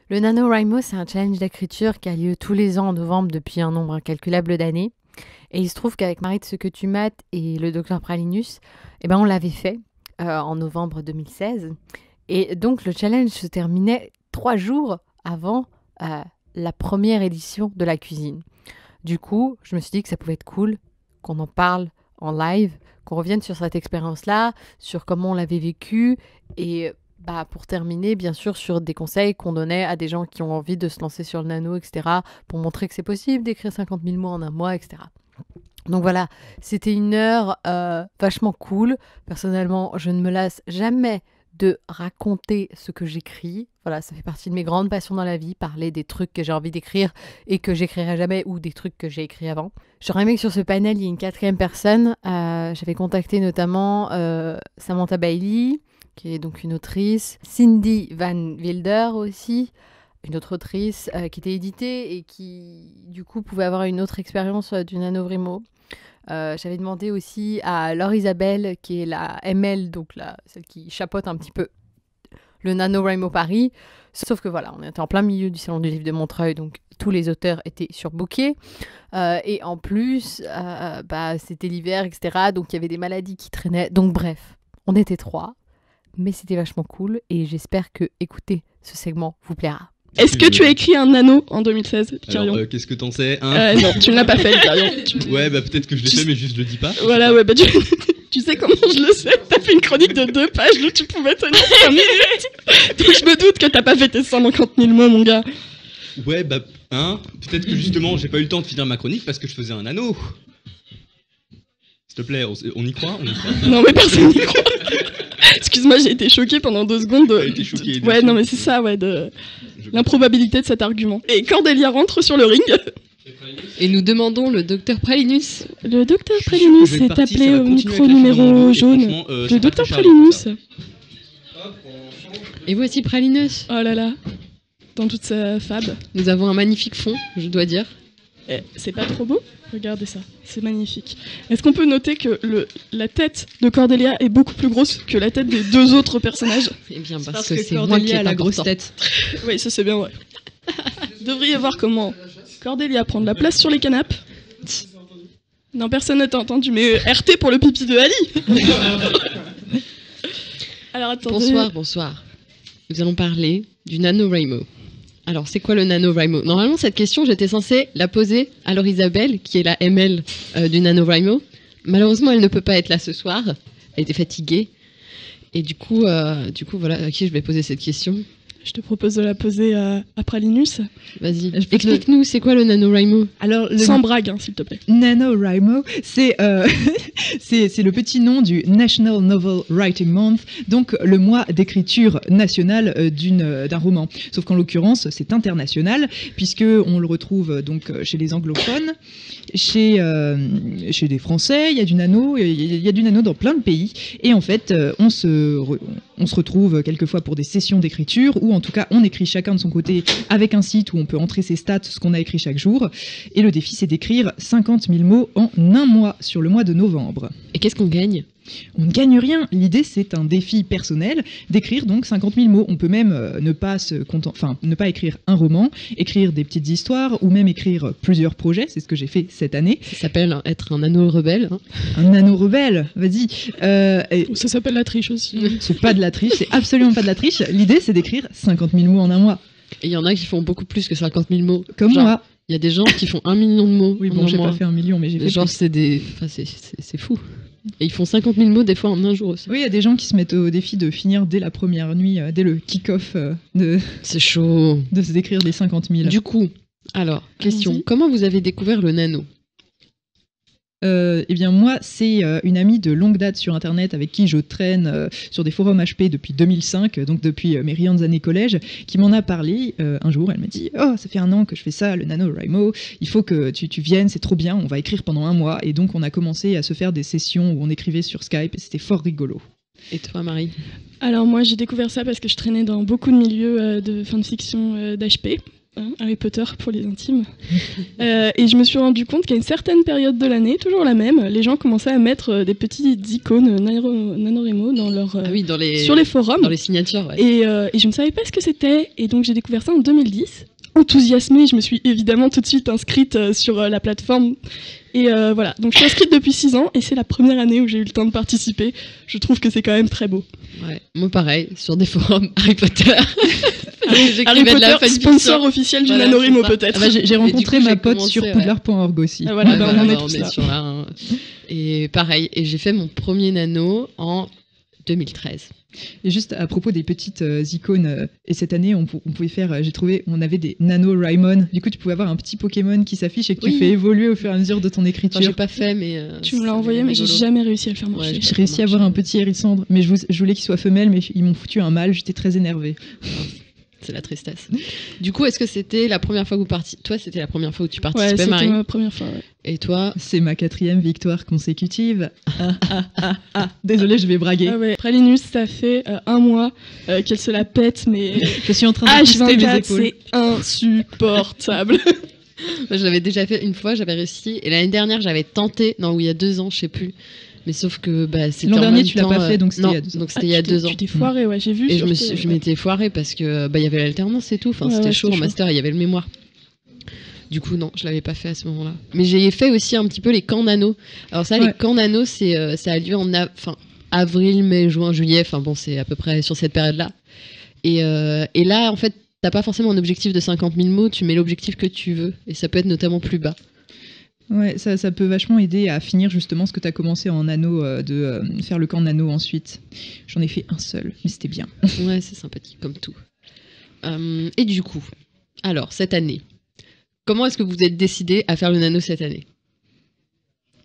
Le NaNoWriMo, c'est un challenge d'écriture qui a lieu tous les ans en novembre depuis un nombre incalculable d'années. Et il se trouve qu'avec Marie de Ce que tu mates et le docteur Pralinus, on l'avait fait en novembre 2016. Et donc le challenge se terminait 3 jours avant la première édition de la cuisine. Du coup, je me suis dit que ça pouvait être cool qu'on en parle en live, qu'on revienne sur cette expérience-là, sur comment on l'avait vécu et pour terminer, bien sûr, sur des conseils qu'on donnait à des gens qui ont envie de se lancer sur le nano, etc., pour montrer que c'est possible d'écrire 50 000 mots en un mois, etc. Donc voilà, c'était une heure vachement cool. Personnellement, je ne me lasse jamais de raconter ce que j'écris. Voilà, ça fait partie de mes grandes passions dans la vie, parler des trucs que j'ai envie d'écrire et que j'écrirai jamais ou des trucs que j'ai écrits avant. J'aurais aimé que sur ce panel, il y ait une 4e personne. J'avais contacté notamment Samantha Bailey, qui est donc une autrice, Cindy Van Wilder aussi, une autre autrice qui était éditée et qui, du coup, pouvait avoir une autre expérience du NaNoWriMo. J'avais demandé aussi à Laure Isabelle, qui est la ML, donc celle qui chapeaute un petit peu le NaNoWriMo Paris. Sauf que voilà, on était en plein milieu du Salon du Livre de Montreuil, donc tous les auteurs étaient surbookés. Et en plus, c'était l'hiver, etc. Donc il y avait des maladies qui traînaient. Donc bref, on était 3. Mais c'était vachement cool et j'espère que écouter ce segment vous plaira. Est-ce que tu as écrit un nano en 2016, Kyrion? Alors, qu'est-ce que t'en sais Non, tu ne l'as pas fait, Kyrion. Ouais, peut-être que je l'ai fait, mais juste je le dis pas. Voilà, ouais, tu sais comment je le sais. T'as fait une chronique de 2 pages où tu pouvais tenir 5 minutes. Donc je me doute que t'as pas fait tes 150 000 mots, mon gars. Ouais, peut-être que justement, j'ai pas eu le temps de finir ma chronique parce que je faisais un anneau. S'il te plaît, on y croit, Non, mais personne n'y croit. Excuse-moi, j'ai été choquée pendant 2 secondes. Ouais, non, mais c'est ça, ouais, de l'improbabilité de cet argument. Et Cordelia rentre sur le ring. Et nous demandons le docteur Pralinus. Le docteur Pralinus est appelé au micro numéro jaune. Le docteur Pralinus. Et voici Pralinus. Oh là là, dans toute sa fab. Nous avons un magnifique fond, je dois dire. C'est pas trop beau? Regardez ça, c'est magnifique. Est-ce qu'on peut noter que la tête de Cordelia est beaucoup plus grosse que la tête des 2 autres personnages? Eh bien, parce que c'est moi qui ai la grosse tête. Oui, ça c'est bien vrai. Vous devriez voir comment Cordelia prend de la place sur les canapes. Non, personne ne t'a entendu, mais RT pour le pipi de Ali. Alors attendez. Bonsoir. Nous allons parler du NaNoWriMo. Alors, c'est quoi le NaNoWriMo? Normalement, cette question, j'étais censée la poser à Laure Isabelle, qui est la ML du NaNoWriMo. Malheureusement, elle ne peut pas être là ce soir. Elle était fatiguée. Et du coup, voilà, à qui je vais poser cette question? Je te propose de la poser à Pralinus. Vas-y, explique-nous, c'est quoi le NaNoWriMo? Alors, sans brague, s'il te plaît. NaNoWriMo, c'est le petit nom du National Novel Writing Month, donc le mois d'écriture nationale d'un roman. Sauf qu'en l'occurrence, c'est international, puisqu'on le retrouve donc chez les anglophones, chez des Français, il y a du nano, il y a du nano dans plein de pays, et en fait, on se retrouve quelquefois pour des sessions d'écriture, ou en tout cas, on écrit chacun de son côté avec un site où on peut entrer ses stats, ce qu'on a écrit chaque jour. Et le défi, c'est d'écrire 50 000 mots en un mois, sur le mois de novembre. Et qu'est-ce qu'on gagne? On ne gagne rien. L'idée, c'est un défi personnel d'écrire donc 50 000 mots. On peut même ne pas écrire un roman, écrire des petites histoires ou même écrire plusieurs projets. C'est ce que j'ai fait cette année. Ça s'appelle être un nano rebelle. Hein. Un nano rebelle, vas-y. Ça s'appelle la triche aussi. C'est pas de la triche, c'est absolument pas de la triche. L'idée, c'est d'écrire 50 000 mots en un mois. Et il y en a qui font beaucoup plus que 50 000 mots. Comme moi. Il y a des gens qui font 1 million de mots. Oui, bon, j'ai pas fait 1 million, mais j'ai fait. Genre, c'est fou. Et ils font 50 000 mots des fois en un jour aussi. Oui, il y a des gens qui se mettent au défi de finir dès la première nuit, dès le kick-off c'est chaud. De se décrire les 50 000. Du coup, alors, question, comment vous avez découvert le nano? Eh bien moi, c'est une amie de longue date sur Internet avec qui je traîne sur des forums HP depuis 2005, donc depuis mes riantes années collège, qui m'en a parlé un jour. Elle m'a dit « Oh, ça fait 1 an que je fais ça, le NaNoWriMo, il faut que tu viennes, c'est trop bien, on va écrire pendant 1 mois. » Et donc on a commencé à se faire des sessions où on écrivait sur Skype et c'était fort rigolo. Et toi, Marie? Alors moi, j'ai découvert ça parce que je traînais dans beaucoup de milieux de fanfiction d'HP. Harry Potter pour les intimes. Et je me suis rendu compte qu'à une certaine période de l'année, toujours la même, les gens commençaient à mettre des petites icônes NaNoWriMo dans leur, sur les forums. Dans les signatures, ouais. Et je ne savais pas ce que c'était. Et donc j'ai découvert ça en 2010. Enthousiasmée, je me suis évidemment tout de suite inscrite sur la plateforme. Et voilà, donc je suis inscrite depuis 6 ans et c'est la première année où j'ai eu le temps de participer. Je trouve que c'est quand même très beau. Ouais, moi pareil, sur des forums Harry Potter. Harry Potter, sponsor officiel du NaNoWriMo peut-être. Ah bah, j'ai rencontré ma pote sur Poudlard.org aussi. Ah, voilà, on est tous là. Sur là, hein. Et pareil, et j'ai fait mon premier nano en 2013. Et juste à propos des petites icônes, et cette année on pouvait faire, j'ai trouvé, on avait des NaNoWriMon. Du coup tu pouvais avoir un petit Pokémon qui s'affiche et que tu fais évoluer au fur et à mesure de ton écriture. Enfin, j'ai pas fait, mais tu me l'as envoyé, mais j'ai jamais réussi à le faire marcher. Ouais, j'ai réussi à avoir un petit hérissandre, mais je voulais qu'il soit femelle, mais ils m'ont foutu un mâle. J'étais très énervée. C'est la tristesse. Du coup, est-ce que c'était la première fois que vous participez? Toi, c'était la première fois où tu participais, ouais, Marie? C'était ma première fois, ouais. Et toi? C'est ma 4e victoire consécutive. Désolée, je vais braguer. Ah ouais. Pralinus, ça fait 1 mois qu'elle se la pète, mais je suis en train de twister mes épaules. C'est insupportable. Moi, je l'avais déjà fait une fois, j'avais réussi. Et l'année dernière, j'avais tenté, non, il y a 2 ans, je sais plus. Mais sauf que c'était l'an en dernier, même tu l'as temps, pas fait, donc c'était il y a 2 ans. Donc c'était il y a 2 ans. Tu t'es foiré, ouais, j'ai vu. Et je m'étais foiré parce que il y avait l'alternance et tout. Enfin, c'était chaud en master, il y avait le mémoire. Du coup, non, je l'avais pas fait à ce moment-là. Mais j'ai fait aussi un petit peu les camps nano. Alors ça, les camps nano, ça a lieu en avril, mai, juin, juillet. Enfin bon, c'est à peu près sur cette période-là. Et là, en fait, t'as pas forcément un objectif de 50 000 mots. Tu mets l'objectif que tu veux, et ça peut être notamment plus bas. Ouais, ça peut vachement aider à finir justement ce que tu as commencé en nano, de faire le camp nano ensuite. J'en ai fait un seul, mais c'était bien. Ouais, c'est sympathique comme tout. Et du coup, alors, cette année, comment est-ce que vous êtes décidé à faire le nano cette année?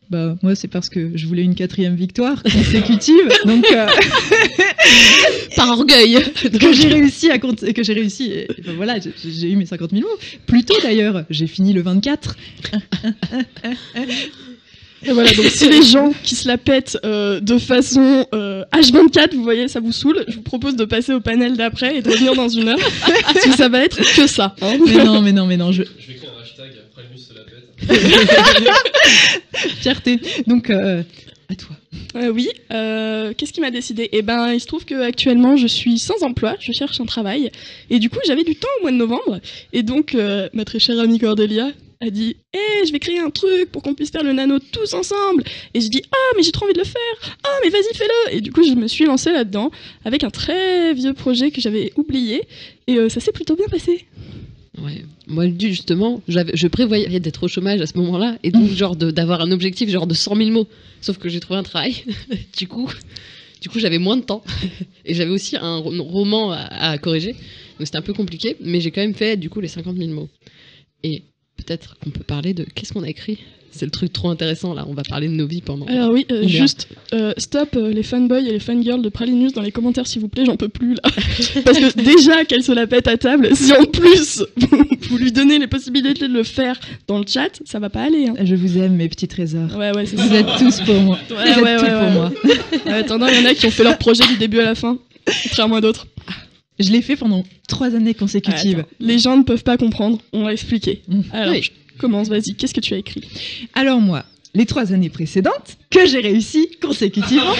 Bah, moi, c'est parce que je voulais une 4e victoire consécutive, donc par orgueil que j'ai réussi et ben voilà, j'ai eu mes 50 000 mots. Plus tôt d'ailleurs, j'ai fini le 24. Et voilà, donc si les gens qui se la pètent de façon H24, vous voyez, ça vous saoule, je vous propose de passer au panel d'après et de revenir dans 1 heure, parce que ça va être que ça. Hein. Mais non, je vais écrire un hashtag, Pralinus se la pète. Fierté. Donc, à toi. Oui, qu'est-ce qui m'a décidé? Eh ben, il se trouve qu'actuellement, je suis sans emploi, je cherche un travail, et du coup, j'avais du temps au mois de novembre, et donc, ma très chère amie Cordélia a dit « Hey, je vais créer un truc pour qu'on puisse faire le nano tous ensemble !» Et je dis « Ah, mais j'ai trop envie de le faire! Ah, mais vas-y, fais-le !» Et du coup, je me suis lancée là-dedans avec un très vieux projet que j'avais oublié, et ça s'est plutôt bien passé. Ouais. Moi, justement, je prévoyais d'être au chômage à ce moment-là, et donc genre d'avoir un objectif genre de 100 000 mots. Sauf que j'ai trouvé un travail. du coup, j'avais moins de temps, et j'avais aussi un roman à corriger, donc c'était un peu compliqué, mais j'ai quand même fait du coup les 50 000 mots. Et peut-être qu'on peut parler de qu'est-ce qu'on a écrit. C'est le truc trop intéressant là, on va parler de nos vies pendant. Alors oui, juste stop les fanboys et les fangirls de Pralinus dans les commentaires s'il vous plaît, j'en peux plus là. Parce que déjà qu'elle se la pète à table, si en plus vous lui donnez les possibilités de le faire dans le chat, ça va pas aller. Hein. Je vous aime mes petits trésors. Ouais, c'est vous êtes tous pour moi. Vous êtes tout pour moi. Attends, il y en a qui ont fait leur projet du début à la fin, contrairement à d'autres. Je l'ai fait pendant 3 années consécutives. Les gens ne peuvent pas comprendre, on va expliquer. Alors, je commence, vas-y, qu'est-ce que tu as écrit? Alors moi, les 3 années précédentes, que j'ai réussi consécutivement.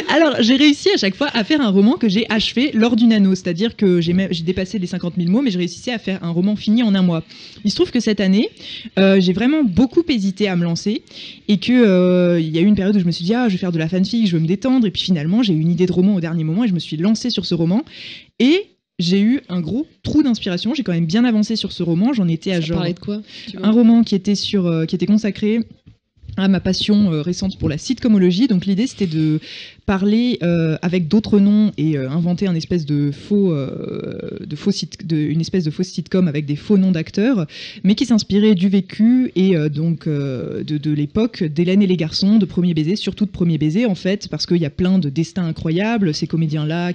Alors, j'ai réussi à chaque fois à faire un roman que j'ai achevé lors du nano, c'est-à-dire que j'ai dépassé les 50 000 mots, mais j'ai réussi à faire un roman fini en 1 mois. Il se trouve que cette année, j'ai vraiment beaucoup hésité à me lancer, et que il y a eu une période où je me suis dit je vais faire de la fanfic, je veux me détendre, et puis finalement j'ai eu une idée de roman au dernier moment, et je me suis lancée sur ce roman, et j'ai eu un gros trou d'inspiration. J'ai quand même bien avancé sur ce roman. J'en étais à genre. Ça parlait de quoi, un roman qui était consacré à ma passion récente pour la sitcomologie. Donc l'idée c'était de parler avec d'autres noms et inventer une espèce de faux sitcom avec des faux noms d'acteurs, mais qui s'inspirait du vécu et de l'époque d'Hélène et les garçons, de Premier baiser, surtout de Premier baiser en fait, parce qu'il y a plein de destins incroyables, ces comédiens-là,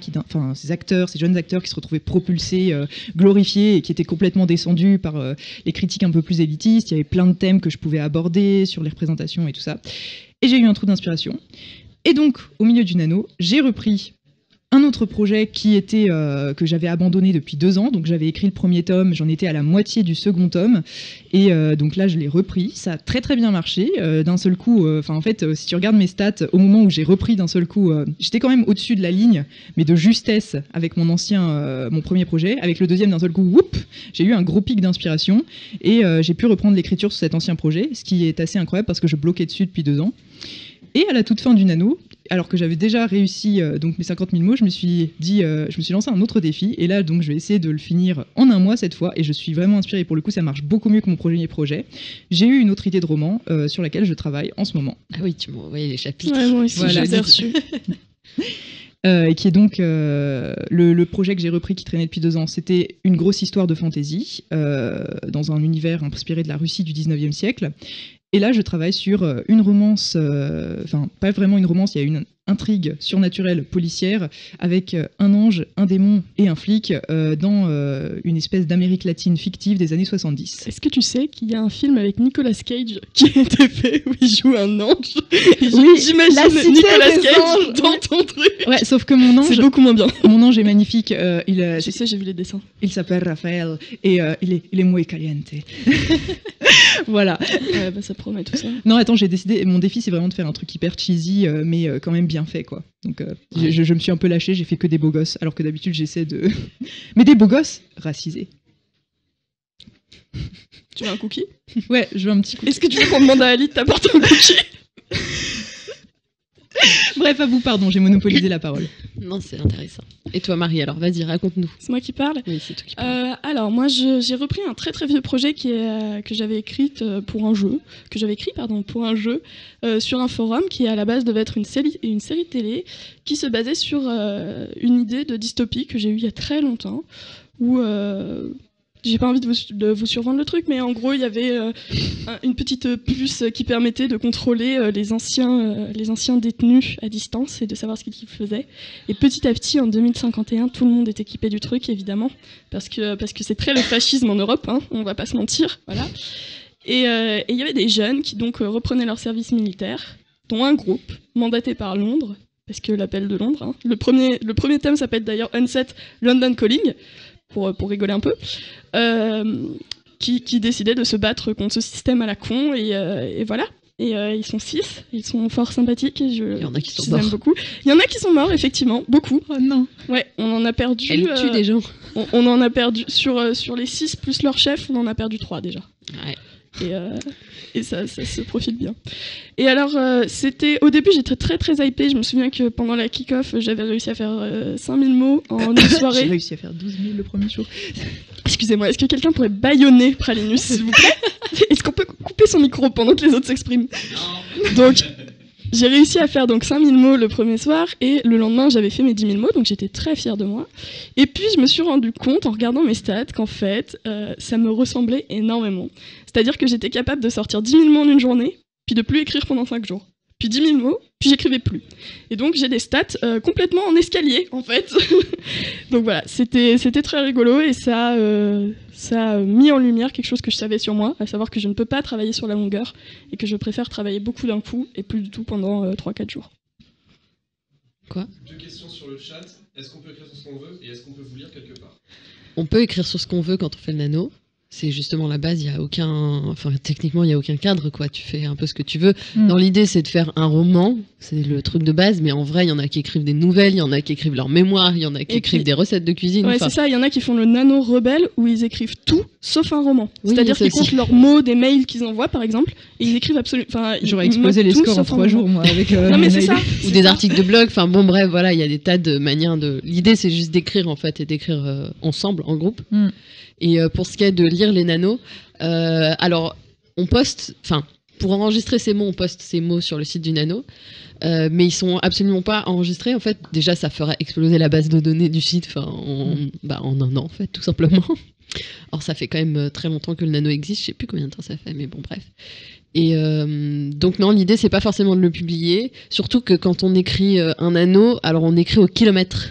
ces jeunes acteurs qui se retrouvaient propulsés, glorifiés et qui étaient complètement descendus par les critiques un peu plus élitistes. Il y avait plein de thèmes que je pouvais aborder sur les représentations et tout ça. Et j'ai eu un trou d'inspiration. Et donc, au milieu du nano, j'ai repris un autre projet qui était que j'avais abandonné depuis 2 ans. Donc j'avais écrit le premier tome, j'en étais à la moitié du second tome. Et donc là, je l'ai repris. Ça a très très bien marché. D'un seul coup, en fait, si tu regardes mes stats, au moment où j'ai repris d'un seul coup, j'étais quand même au-dessus de la ligne, mais de justesse avec mon premier projet. Avec le deuxième, d'un seul coup, whoop, j'ai eu un gros pic d'inspiration. Et j'ai pu reprendre l'écriture sur cet ancien projet, ce qui est assez incroyable parce que je bloquais dessus depuis 2 ans. Et à la toute fin du Nano, alors que j'avais déjà réussi donc mes 50 000 mots, je me suis lancé un autre défi. Et là, donc, je vais essayer de le finir en 1 mois cette fois. Et je suis vraiment inspirée. Pour le coup, ça marche beaucoup mieux que mon premier projet. J'ai eu une autre idée de roman sur laquelle je travaille en ce moment. Ah oui, tu m'as envoyé les chapitres. Ouais, moi aussi, Voilà. je les ai reçus. Et qui est donc le projet que j'ai repris qui traînait depuis 2 ans. C'était une grosse histoire de fantasy dans un univers inspiré de la Russie du 19e siècle. Et là, je travaille sur une romance, pas vraiment une romance, il y a une intrigue surnaturelle policière avec un ange, un démon et un flic dans une espèce d'Amérique latine fictive des années 70. Est-ce que tu sais qu'il y a un film avec Nicolas Cage qui a été fait où il joue un ange? Oui, J'imagine La Cité Nicolas des Cage Anges, dans oui. ton truc. Ouais, sauf que mon C'est ange, beaucoup moins bien. mon ange est magnifique. Je sais, j'ai vu les dessins. Il s'appelle Raphaël et il est muy caliente. Voilà. Ouais, bah, ça promet tout ça. Non, attends, j'ai décidé. Mon défi, c'est vraiment de faire un truc hyper cheesy, mais quand même bien fait, quoi. Donc, je me suis un peu lâchée. J'ai fait que des beaux gosses, alors que d'habitude, j'essaie de. Mais des beaux gosses racisés. Tu veux un cookie? Ouais, je veux un petit coup. Est-ce que tu veux qu'on demande à Ali de t'apporter un cookie? Bref, à vous, pardon, j'ai monopolisé la parole. Non, c'est intéressant. Et toi, Marie, alors vas-y, raconte-nous. C'est moi qui parle. Oui, c'est toi qui parles. Alors moi j'ai repris un très très vieux projet que j'avais écrit pour un jeu, sur un forum qui à la base devait être une série télé qui se basait sur une idée de dystopie que j'ai eue il y a très longtemps où j'ai pas envie de vous survendre le truc, mais en gros il y avait une petite puce qui permettait de contrôler les anciens détenus à distance et de savoir ce qu'ils faisaient. Et petit à petit, en 2051, tout le monde est équipé du truc, évidemment, parce que c'est très le fascisme en Europe, hein, on va pas se mentir, voilà. Et il y avait des jeunes qui donc reprenaient leur service militaire, dont un groupe mandaté par Londres, parce que l'appel de Londres. Hein. Le premier thème s'appelle d'ailleurs Unset London Calling. Pour rigoler un peu, qui décidait de se battre contre ce système à la con, et voilà. Et ils sont 6, ils sont fort sympathiques, et Il y en a qui sont je les aime morts. beaucoup. Il y en a qui sont morts, effectivement, beaucoup. Oh non. Ouais, on en a perdu. Elle tue des gens. On en a perdu, sur les 6 plus leur chef, on en a perdu 3 déjà. Ouais. Et ça se profite bien. Et alors, au début, j'étais très très hypée. Je me souviens que pendant la kick-off, j'avais réussi à faire 5000 mots en une J'ai soirée. réussi à faire 12 000 le premier jour. Excusez-moi, est-ce que quelqu'un pourrait bâillonner Pralinus, s'il vous plaît? Est-ce qu'on peut couper son micro pendant que les autres s'expriment? Donc, j'ai réussi à faire donc 5000 mots le premier soir, et le lendemain, j'avais fait mes 10 000 mots, donc j'étais très fière de moi. Et puis, je me suis rendu compte, en regardant mes stats, qu'en fait, ça me ressemblait énormément. C'est-à-dire que j'étais capable de sortir 10 000 mots en une journée, puis de plus écrire pendant 5 jours. Puis 10 000 mots, puis j'écrivais plus. Et donc j'ai des stats complètement en escalier, en fait. Donc voilà, c'était très rigolo, et ça a mis en lumière quelque chose que je savais sur moi, à savoir que je ne peux pas travailler sur la longueur, et que je préfère travailler beaucoup d'un coup, et plus du tout pendant 3-4 jours. Quoi? 2 questions sur le chat. Est-ce qu'on peut écrire sur ce qu'on veut et est-ce qu'on peut vous lire quelque part? On peut écrire sur ce qu'on veut quand on fait le nano. C'est justement la base, techniquement, il n'y a aucun cadre, quoi. Tu fais un peu ce que tu veux. Dans l'idée, c'est de faire un roman, c'est le truc de base, mais en vrai, il y en a qui écrivent des nouvelles, il y en a qui écrivent leurs mémoires, il y en a qui écrivent des recettes de cuisine. Ouais, c'est ça, il y en a qui font le nano rebelle, où ils écrivent tout, sauf un roman. Oui, C'est-à-dire ça qu'ils aussi. comptent leurs mots des mails qu'ils envoient, par exemple, et ils écrivent absolument... J'aurais explosé les scores en 3 jours, moi, avec. Non, mais c'est ça. Ou des articles de blog, enfin bon bref, voilà, il y a des tas de manières de... L'idée c'est juste d'écrire en fait, et d'écrire ensemble, en groupe. Et pour ce qui est de lire les nanos, alors on poste, pour enregistrer ces mots, on poste ces mots sur le site du nano, mais ils sont absolument pas enregistrés, en fait. Déjà ça fera exploser la base de données du site, en un an en fait, tout simplement. Or ça fait quand même très longtemps que le nano existe, je sais plus combien de temps ça fait, mais bon bref. Et donc non, l'idée c'est pas forcément de le publier, surtout que quand on écrit un nano, alors on écrit au kilomètre.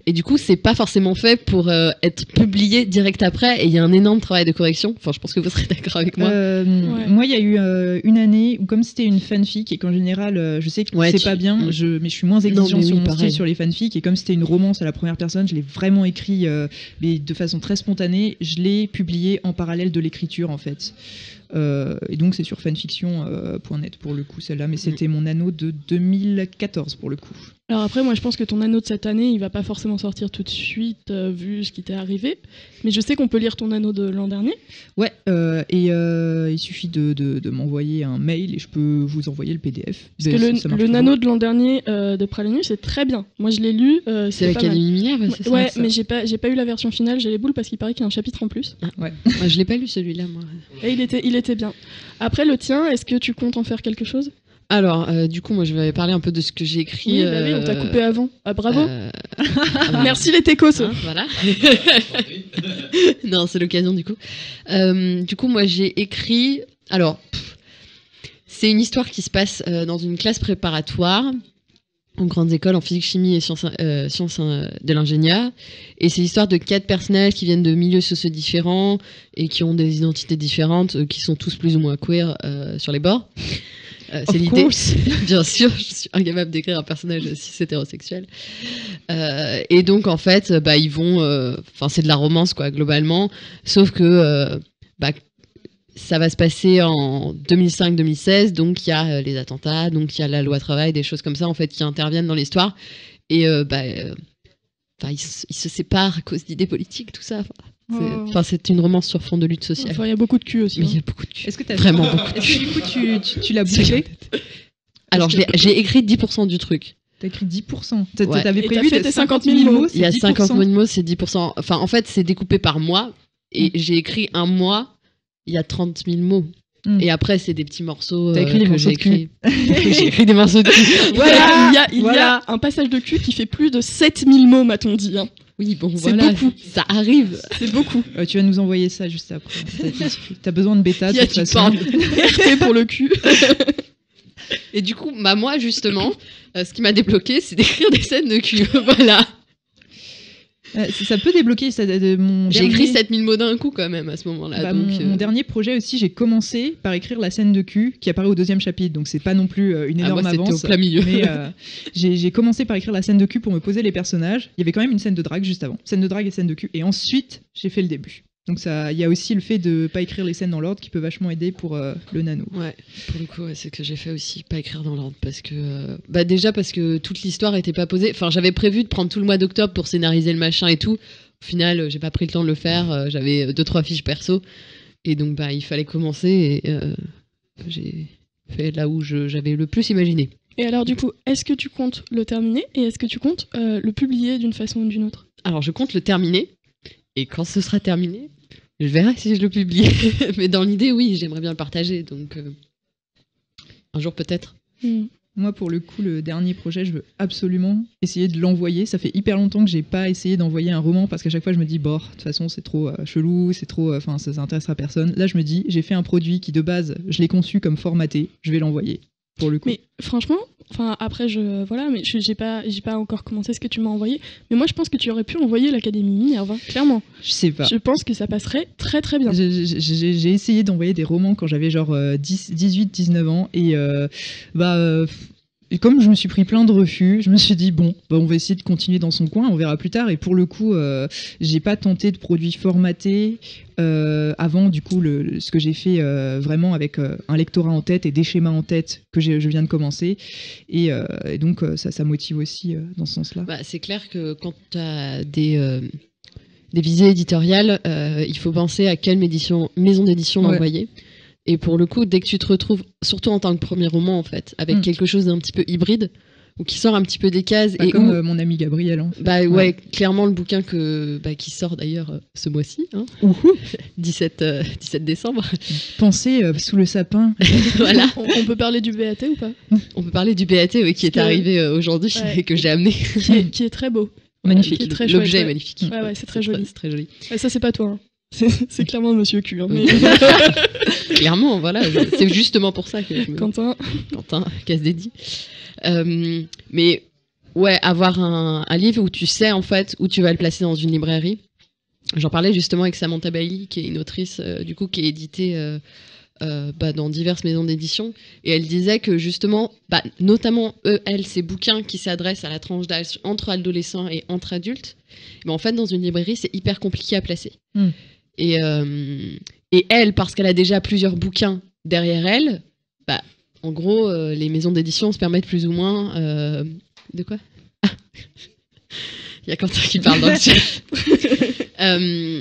Et du coup, c'est pas forcément fait pour être publié direct après. Et il y a un énorme travail de correction. Enfin, je pense que vous serez d'accord avec moi. Moi, il y a eu une année où, comme c'était une fanfic et qu'en général, je sais que c'est pas bien, mais je suis moins exigeant sur mon style sur les fanfics. Et comme c'était une romance à la première personne, je l'ai vraiment écrit mais de façon très spontanée. Je l'ai publié en parallèle de l'écriture, en fait. Et donc, c'est sur fanfiction.net pour le coup, celle-là. Mais c'était mon anneau de 2014 pour le coup. Alors après, moi je pense que ton anneau de cette année, il va pas forcément sortir tout de suite, vu ce qui t'est arrivé. Mais je sais qu'on peut lire ton anneau de l'an dernier. Ouais, il suffit de m'envoyer un mail et je peux vous envoyer le PDF. Parce que le nano de l'an dernier de Pralinus, c'est très bien. Moi je l'ai lu. C'est l'Académie Minerve, c'est ça? Ouais, mais j'ai pas eu la version finale, j'ai les boules parce qu'il paraît qu'il y a un chapitre en plus. Ah, ouais. Moi, je l'ai pas lu celui-là, moi. Et il était bien. Après le tien, est-ce que tu comptes en faire quelque chose? Alors, du coup, moi, je vais parler un peu de ce que j'ai écrit. Oui, on t'a coupé avant. Ah, bravo. Merci les techos. Hein, voilà. Non, c'est l'occasion, du coup. Du coup, moi, j'ai écrit... Alors, c'est une histoire qui se passe dans une classe préparatoire en grandes écoles en physique, chimie et sciences de l'ingénieur. Et c'est l'histoire de 4 personnages qui viennent de milieux sociaux différents et qui ont des identités différentes, qui sont tous plus ou moins queer sur les bords. C'est l'idée. Bien sûr, je suis incapable d'écrire un personnage cis hétérosexuel. Et donc, en fait, ils vont... Enfin, c'est de la romance, quoi, globalement. Sauf que ça va se passer en 2005-2016. Donc, il y a les attentats, donc il y a la loi travail, des choses comme ça, en fait, qui interviennent dans l'histoire. Et ils se séparent à cause d'idées politiques, tout ça. C'est une romance sur fond de lutte sociale. Enfin, il y a beaucoup de cul aussi. Mais il y a beaucoup de cul. Est-ce que t'as vraiment beaucoup de cul? Est-ce que du coup tu l'as bouclé? Alors j'ai écrit 10% du truc. T'as écrit 10%. Ouais. T'avais prévu fait tes 50 000 mots. Il y a 50 000 mots, c'est 10%. Enfin, en fait, c'est découpé par mois. Et j'ai écrit un mois, il y a 30 000 mots. Et après, c'est des petits morceaux que j'ai écrits. J'ai écrit des morceaux de cul. Voilà, il y a un passage de cul qui fait plus de 7000 mots, m'a-t-on dit. Hein. Oui, bon, c'est voilà, beaucoup. Ça arrive. C'est beaucoup. Tu vas nous envoyer ça juste après. T'as besoin de bêta de toute façon. RT pour le cul. Et du coup, moi, justement, ce qui m'a débloqué, c'est d'écrire des scènes de cul. Voilà. Ça peut débloquer J'ai écrit 7000 mots d'un coup quand même à ce moment-là. Mon dernier projet aussi, j'ai commencé par écrire la scène de cul qui apparaît au 2e chapitre, donc c'est pas non plus une énorme avance. C'était au plein milieu. Mais j'ai commencé par écrire la scène de cul pour me poser les personnages. Il y avait quand même une scène de drague juste avant. Scène de drague et scène de cul. Et ensuite, j'ai fait le début. Donc il y a aussi le fait de pas écrire les scènes dans l'ordre qui peut vachement aider pour le nano. Ouais, pour le coup, c'est ce que j'ai fait aussi, pas écrire dans l'ordre parce que déjà parce que toute l'histoire était pas posée. Enfin, j'avais prévu de prendre tout le mois d'octobre pour scénariser le machin et tout. Au final, j'ai pas pris le temps de le faire. J'avais 2-3 fiches perso et donc il fallait commencer et j'ai fait là où j'avais le plus imaginé. Et alors du coup, est-ce que tu comptes le terminer et est-ce que tu comptes le publier d'une façon ou d'une autre? Alors je compte le terminer et quand ce sera terminé, je verrai si je le publie. Mais dans l'idée, oui, j'aimerais bien le partager. Donc, un jour peut-être. Moi, pour le coup, le dernier projet, je veux absolument essayer de l'envoyer. Ça fait hyper longtemps que j'ai pas essayé d'envoyer un roman parce qu'à chaque fois, je me dis, de toute façon, c'est trop chelou, c'est trop, ça intéressera personne. Là, je me dis, j'ai fait un produit qui, de base, je l'ai conçu comme formaté. Je vais l'envoyer. Pour le coup. Mais franchement, après mais j'ai pas encore commencé ce que tu m'as envoyé, mais moi je pense que tu aurais pu envoyer l'Académie Minerve, hein, clairement. Je sais pas. Je pense que ça passerait très très bien. J'ai essayé d'envoyer des romans quand j'avais genre 18-19 ans et comme je me suis pris plein de refus, je me suis dit on va essayer de continuer dans son coin, on verra plus tard. Et pour le coup, j'ai pas tenté de produits formatés avant. Du coup, ce que j'ai fait vraiment avec un lectorat en tête et des schémas en tête que je viens de commencer. Et donc, ça motive aussi dans ce sens-là. C'est clair que quand tu as des visées éditoriales, il faut penser à quelle maison d'édition l'envoyer. Et pour le coup, dès que tu te retrouves, surtout en tant que premier roman, en fait, avec quelque chose d'un petit peu hybride, ou qui sort un petit peu des cases. Comme mon ami Gabriel. En fait. Ouais, clairement, le bouquin qui sort d'ailleurs ce mois-ci, 17 décembre. Pensez sous le sapin. Voilà. On peut parler du BAT ou pas? On peut parler du BAT, qui est arrivé aujourd'hui et que j'ai amené. Qui est très beau. Magnifique. L'objet est magnifique. Ouais, c'est très joli. C'est très joli. Ça, c'est pas toi. Hein. C'est clairement Monsieur Q. Hein, mais... Clairement, voilà. C'est justement pour ça que Quentin, casse dédié. Mais Ouais, avoir un livre où tu sais en fait où tu vas le placer dans une librairie. J'en parlais justement avec Samantha Bailey, qui est une autrice du coup qui est éditée dans diverses maisons d'édition, et elle disait que justement, notamment ces bouquins qui s'adressent à la tranche d'âge entre adolescents et entre adultes, mais en fait dans une librairie c'est hyper compliqué à placer. Et elle, parce qu'elle a déjà plusieurs bouquins derrière elle, en gros les maisons d'édition se permettent plus ou moins de quoi? Il y a Quentin qui parle dans le chat.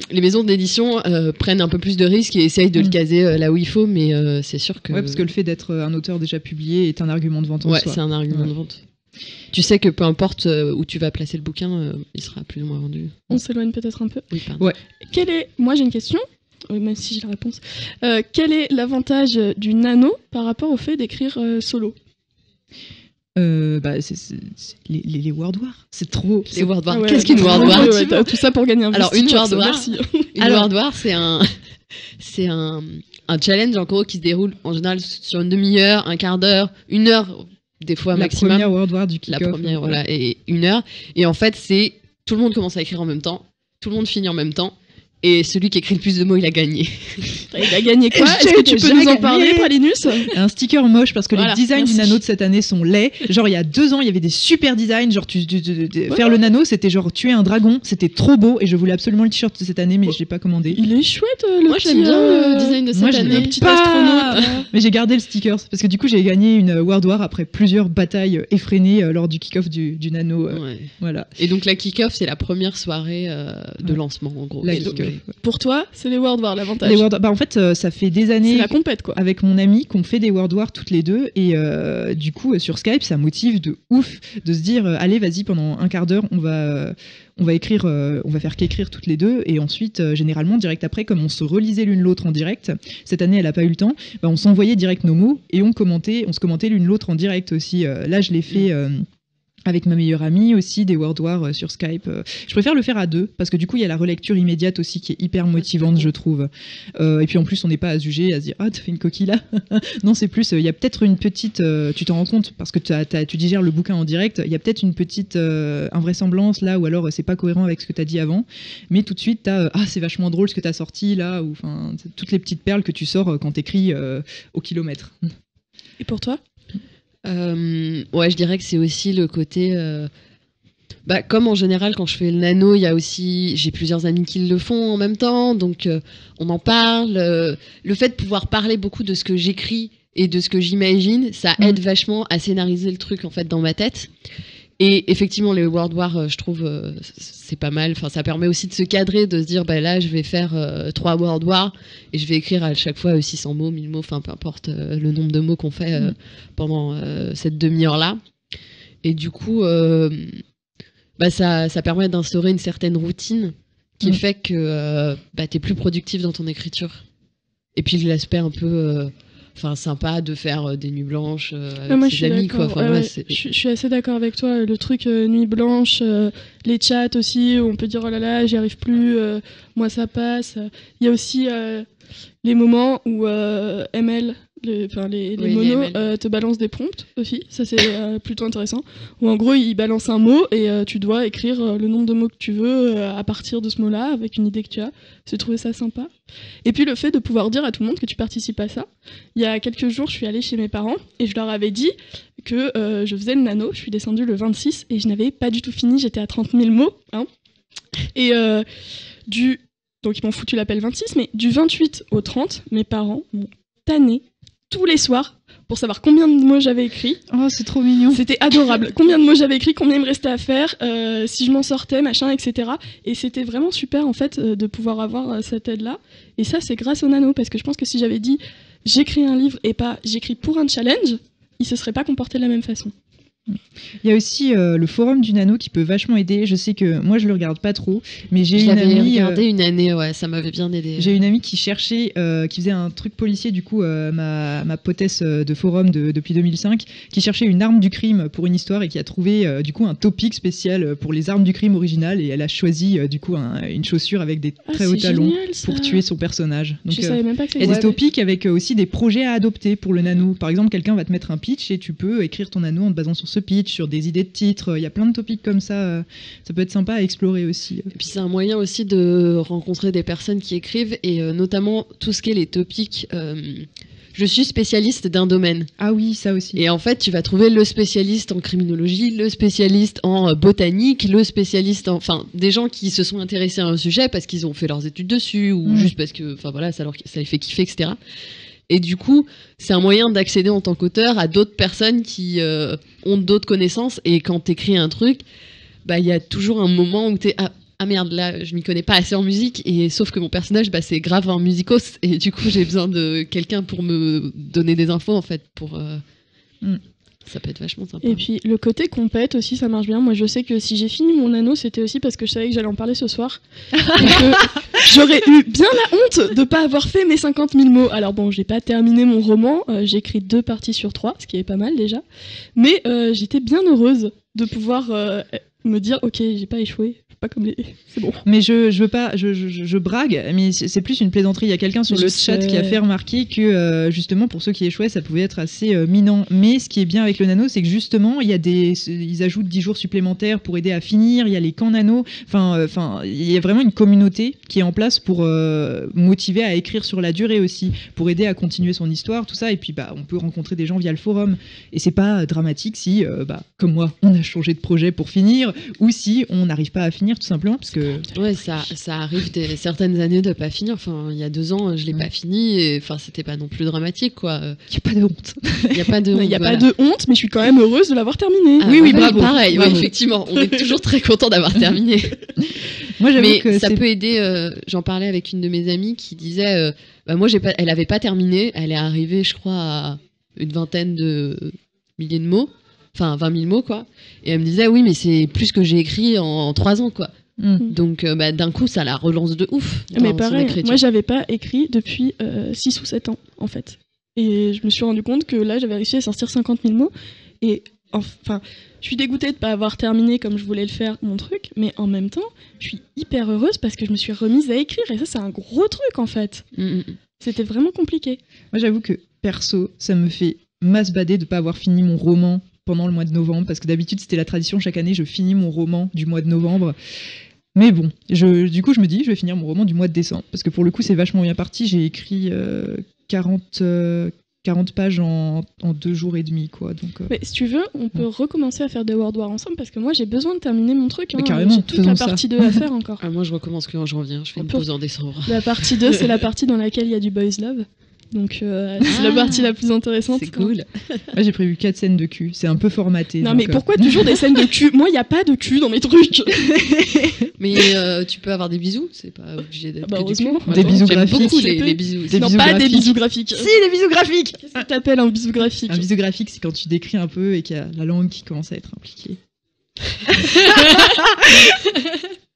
Les maisons d'édition prennent un peu plus de risques et essayent de le caser là où il faut, mais c'est sûr que... Ouais, parce que le fait d'être un auteur déjà publié est un argument de vente en soi. Ouais, c'est un argument de vente. Tu sais que peu importe où tu vas placer le bouquin, il sera plus ou moins vendu. On s'éloigne peut-être un peu. Oui, pardon. Ouais. Moi j'ai une question, même si j'ai la réponse. Quel est l'avantage du nano par rapport au fait d'écrire solo? Les World War, c'est trop. Les World War. Ah ouais, Qu'est-ce qu'une World War? T'as tout ça pour gagner un Alors une World War, Alors, World War, c'est un challenge en gros qui se déroule en général sur une demi-heure, un quart d'heure, une heure, des fois maximum. La première World War du kick-off. La première, voilà, et une heure. Et en fait, c'est tout le monde commence à écrire en même temps, tout le monde finit en même temps. Et celui qui écrit le plus de mots, il a gagné. Il a gagné quoi? Est-ce que tu peux nous en parler, Pralinus? Un sticker moche, parce que les designs du nano de cette année sont laids. Genre, il y a 2 ans, il y avait des super designs. Genre, faire le nano, c'était genre tuer un dragon. C'était trop beau. Et je voulais absolument le t-shirt de cette année, mais je l'ai pas commandé. Il est chouette, le Moi, j'aime bien le design de cette année. Le petit astronaute. Mais j'ai gardé le sticker. Parce que du coup, j'ai gagné une World War après plusieurs batailles effrénées lors du kick-off du nano. Voilà. Et donc, la kick-off, c'est la première soirée de lancement, en gros. Pour toi, c'est les World War l'avantage. Les World... en fait, ça fait des années. C'est la compète, quoi. Avec mon ami qu'on fait des World War toutes les deux. Et du coup, sur Skype, ça motive de ouf de se dire allez, vas-y, pendant un quart d'heure, on va écrire, on va faire qu'écrire toutes les deux. Et ensuite, généralement, direct après, comme on se relisait l'une l'autre en direct, cette année, elle a pas eu le temps, on s'envoyait direct nos mots et on se commentait l'une l'autre en direct aussi. Là, je l'ai fait. Avec ma meilleure amie aussi, des World War sur Skype. Je préfère le faire à 2, parce que du coup, il y a la relecture immédiate aussi qui est hyper motivante, je trouve. Et puis en plus, on n'est pas à juger, à se dire « Ah, t'as fait une coquille là ?» Non, c'est plus, il y a peut-être une petite... tu t'en rends compte, parce que tu digères le bouquin en direct, il y a peut-être une petite invraisemblance là, ou alors c'est pas cohérent avec ce que t'as dit avant, mais tout de suite, t'as « Ah, c'est vachement drôle ce que t'as sorti là », ou enfin, toutes les petites perles que tu sors quand t'écris au kilomètre. Et pour toi ? Ouais, je dirais que c'est aussi le côté comme en général quand je fais le nano, il y a aussi j'ai plusieurs amis qui le font en même temps, donc on en parle, le fait de pouvoir parler beaucoup de ce que j'écris et de ce que j'imagine, ça aide vachement à scénariser le truc en fait dans ma tête. Et effectivement, les World War, je trouve, c'est pas mal. Enfin, ça permet aussi de se cadrer, de se dire, là, je vais faire 3 World War et je vais écrire à chaque fois 600 mots, 1000 mots, enfin, peu importe le nombre de mots qu'on fait pendant cette demi-heure-là. Et du coup, ça permet d'instaurer une certaine routine qui fait que t'es plus productif dans ton écriture. Et puis l'aspect un peu... sympa de faire des nuits blanches avec ses amis, quoi. Je suis assez d'accord avec toi. Le truc nuit blanche, les chats aussi, où on peut dire oh là là, j'y arrive plus, moi ça passe. Il y a aussi les moments où ML, les monos, te balancent des prompts aussi. Ça c'est plutôt intéressant. Où en gros ils balancent un mot et tu dois écrire le nombre de mots que tu veux à partir de ce mot-là avec une idée que tu as. J'ai trouvé ça sympa. Et puis le fait de pouvoir dire à tout le monde que tu participes à ça. Il y a quelques jours, je suis allée chez mes parents et je leur avais dit que je faisais le nano. Je suis descendue le 26 et je n'avais pas du tout fini. J'étais à 30 000 mots. Et donc ils m'ont foutu l'appel 26, mais du 28 au 30, mes parents m'ont tanné tous les soirs pour savoir combien de mots j'avais écrit. Oh, c'est trop mignon. C'était adorable. Combien de mots j'avais écrit, combien il me restait à faire, si je m'en sortais, machin, etc. Et c'était vraiment super, en fait, de pouvoir avoir cette aide-là. Et ça, c'est grâce au nano, parce que je pense que si j'avais dit j'écris un livre et pas j'écris pour un challenge, il se serait pas comporté de la même façon. Il y a aussi le forum du nano qui peut vachement aider. Je sais que moi je le regarde pas trop, mais j'ai une amie. Regardé une année, ouais, ça m'avait bien aidé. J'ai une amie qui cherchait, qui faisait un truc policier, du coup, ma poétesse de forum depuis 2005, qui cherchait une arme du crime pour une histoire et qui a trouvé du coup un topic spécial pour les armes du crime originales, et elle a choisi du coup une chaussure avec des très hauts talons pour tuer son personnage. Donc, je savais même pas que il y a des topics avec aussi des projets à adopter pour le nano. Par exemple, quelqu'un va te mettre un pitch et tu peux écrire ton nano en te basant sur ce pitch, sur des idées de titres. Il y a plein de topics comme ça. Ça peut être sympa à explorer aussi. Et puis c'est un moyen aussi de rencontrer des personnes qui écrivent et notamment tout ce qui est les topics. Je suis spécialiste d'un domaine. Ah oui, ça aussi. Et en fait, tu vas trouver le spécialiste en criminologie, le spécialiste en botanique, le spécialiste en... Enfin, des gens qui se sont intéressés à un sujet parce qu'ils ont fait leurs études dessus ou juste parce que, enfin voilà, ça les fait kiffer, etc. Et du coup, c'est un moyen d'accéder en tant qu'auteur à d'autres personnes qui ont d'autres connaissances. Et quand t'écris un truc, bah il y a toujours un moment où t'es ah merde, là je m'y connais pas assez en musique, et sauf que mon personnage bah c'est grave un musicos, et du coup j'ai besoin de quelqu'un pour me donner des infos en fait, pour ça peut être vachement sympa. Et puis le côté compète aussi, ça marche bien. Moi je sais que si j'ai fini mon anneau, c'était aussi parce que je savais que j'allais en parler ce soir et que j'aurais eu bien la honte de pas avoir fait mes 50 000 mots. Alors bon, j'ai pas terminé mon roman, j'ai écrit 2 parties sur 3, ce qui est pas mal déjà, mais j'étais bien heureuse de pouvoir me dire ok, j'ai pas échoué. Pas comme les... C'est bon. Mais je veux pas, je brague, mais c'est plus une plaisanterie. Il y a quelqu'un sur le chat qui a fait remarquer que justement pour ceux qui échouaient, ça pouvait être assez minant. Mais ce qui est bien avec le nano, c'est que justement ils ajoutent 10 jours supplémentaires pour aider à finir. Il y a les camps nano. Enfin, il y a vraiment une communauté qui est en place pour motiver à écrire sur la durée aussi, pour aider à continuer son histoire, tout ça. Et puis on peut rencontrer des gens via le forum. Et c'est pas dramatique si, comme moi, on a changé de projet pour finir, ou si on n'arrive pas à finir tout simplement parce que ouais, ça arrive certaines années de pas finir. Enfin, il y a 2 ans, je l'ai pas fini, et enfin c'était pas non plus dramatique quoi. Il y a pas de honte. Il y a pas de honte. Il y a pas de honte, mais je suis quand même heureuse de l'avoir terminé. Ah, oui, bravo. Pareil, bravo. Oui, effectivement, on est toujours très content d'avoir terminé. Moi, j'avoue mais que ça peut aider. J'en parlais avec une de mes amies qui disait, moi elle avait pas terminé, elle est arrivée, je crois, à une vingtaine de milliers de mots. Enfin, 20 000 mots, quoi. Et elle me disait, oui, mais c'est plus que j'ai écrit en 3 ans, quoi. Donc, d'un coup, ça la relance de ouf. Mais pareil, moi, j'avais pas écrit depuis 6 ou 7 ans, en fait. Et je me suis rendu compte que là, j'avais réussi à sortir 50 000 mots. Et enfin, je suis dégoûtée de pas avoir terminé comme je voulais le faire, mon truc. Mais en même temps, je suis hyper heureuse parce que je me suis remise à écrire. Et ça, c'est un gros truc, en fait. C'était vraiment compliqué. Moi, j'avoue que, perso, ça me fait masse bader de pas avoir fini mon roman pendant le mois de novembre, parce que d'habitude c'était la tradition, chaque année je finis mon roman du mois de novembre, mais bon, du coup je me dis je vais finir mon roman du mois de décembre, parce que pour le coup c'est vachement bien parti. J'ai écrit 40 pages en 2 jours et demi, quoi. Donc, mais si tu veux, on peut recommencer à faire des World War ensemble, parce que moi j'ai besoin de terminer mon truc. Carrément, j'ai toute la partie 2 à faire encore. Moi je recommence que en janvier, je fais une pause en décembre. La partie 2 c'est la partie dans laquelle il y a du boys love. Donc c'est la partie la plus intéressante. C'est cool. Moi j'ai prévu 4 scènes de cul, c'est un peu formaté. Non donc, mais pourquoi toujours des scènes de cul? Moi il n'y a pas de cul dans mes trucs. Mais tu peux avoir des bisous, c'est pas obligé d'être que du cul. Des bisous graphiques. Beaucoup les bisous. Non, pas des bisous graphiques. Si, des bisous graphiques. Qu'est-ce que t'appelles un bisou graphique? Un bisou graphique, c'est quand tu décris un peu et qu'il y a la langue qui commence à être impliquée.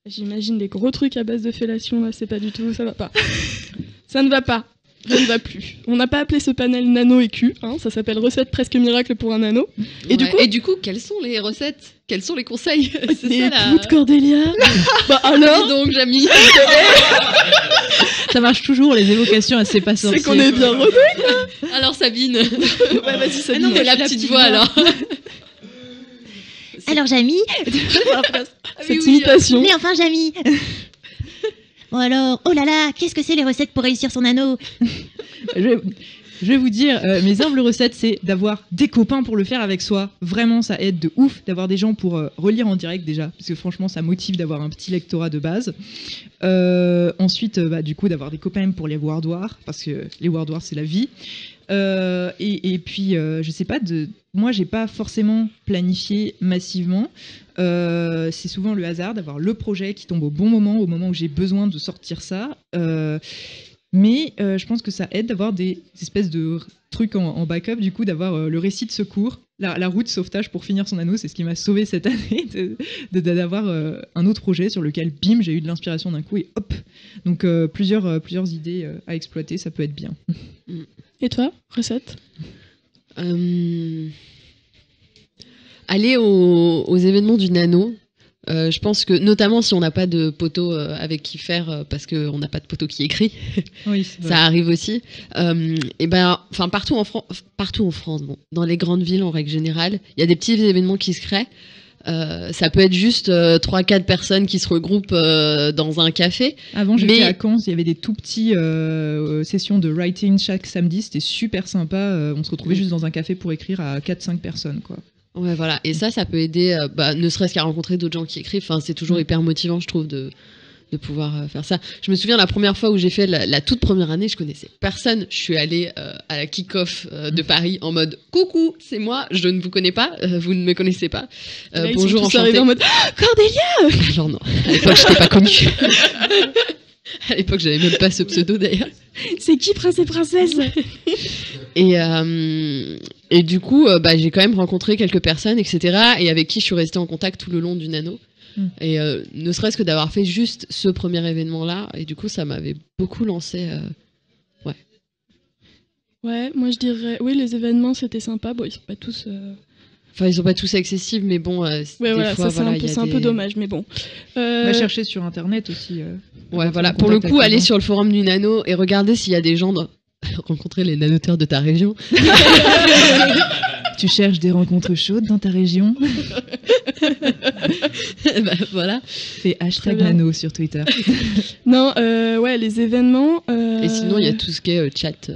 J'imagine des gros trucs à base de fellation, là, c'est pas du tout, ça va pas. Ça ne va pas. Ça ne va plus. On n'a pas appelé ce panel nano et Q, hein, ça s'appelle recette presque miracle pour un nano. Et du coup, quelles sont les recettes? Quels sont les conseils? Écoute, Cordélia. Bah alors donc, Jamie. Ça marche toujours, les évocations à ces pas sorciers. C'est qu'on est bien rodés. Alors, Sabine. Ouais, vas-y, Sabine. Ah non, mais la petite voix, alors. Alors, Jamie. Cette imitation. Mais enfin, Jamie. Bon alors, oh là là, qu'est-ce que c'est les recettes pour réussir son anneau? Je vais vous dire, mes humbles recettes, c'est d'avoir des copains pour le faire avec soi. Vraiment, ça aide de ouf d'avoir des gens pour relire en direct déjà, parce que franchement, ça motive d'avoir un petit lectorat de base. Ensuite, du coup, d'avoir des copains pour les World War, parce que les World War, c'est la vie. Et puis, je sais pas, moi, j'ai pas forcément planifié massivement. C'est souvent le hasard d'avoir le projet qui tombe au bon moment, au moment où j'ai besoin de sortir ça. Mais je pense que ça aide d'avoir des espèces de trucs en backup, du coup, d'avoir le récit de secours, la route de sauvetage pour finir son anneau. C'est ce qui m'a sauvé cette année, d'avoir un autre projet sur lequel, bim, j'ai eu de l'inspiration d'un coup et hop. Donc, plusieurs idées à exploiter, ça peut être bien. Et toi, recette? Aller aux événements du nano, Je pense que, notamment si on n'a pas de poteau avec qui faire, parce qu'on n'a pas de poteau qui écrit, Oui, c'est vrai. ça arrive aussi. Et ben, enfin, partout en France, bon, dans les grandes villes en règle générale, il y a des petits événements qui se créent. Ça peut être juste 3-4 personnes qui se regroupent dans un café. Avant, j'étais Mais- à Caen, il y avait des tout petits sessions de writing chaque samedi, c'était super sympa. On se retrouvait juste dans un café pour écrire à 4-5 personnes, quoi. Ouais, voilà. Et ça peut aider, ne serait-ce qu'à rencontrer d'autres gens qui écrivent. Enfin, c'est toujours hyper motivant, je trouve, de pouvoir faire ça. Je me souviens la première fois où j'ai fait la toute première année, je connaissais personne. Je suis allée à la kick-off de Paris en mode coucou, c'est moi, je ne vous connais pas, vous ne me connaissez pas. Et là, ils Bonjour, sont tous enchanté. arrivés en mode Ah, Cordélia. Genre non, à l'époque je t'ai pas connue. À l'époque j'avais même pas ce pseudo d'ailleurs. C'est qui Prince et Princesse? Et du coup, j'ai quand même rencontré quelques personnes, etc. Et avec qui je suis restée en contact tout le long du nano. Et ne serait-ce que d'avoir fait juste ce premier événement-là, et du coup, ça m'avait beaucoup lancé. Ouais, moi je dirais, oui, les événements c'était sympa. Bon, ils sont pas tous. Enfin, ils sont pas tous accessibles, mais bon, Ouais, des voilà, fois, ça c'est voilà, un, peu, il y a c'est un des- peu dommage, mais bon. On va chercher sur internet aussi. Ouais, voilà. en Pour le contact coup, avec aller les gens. sur le forum du nano et regarder s'il y a des gens rencontrer les nanoteurs de ta région. Tu cherches des rencontres chaudes dans ta région? Bah, voilà. Fais Très hashtag bien. nano sur Twitter. Non, ouais, les événements. Et sinon, il y a tout ce qui est chat.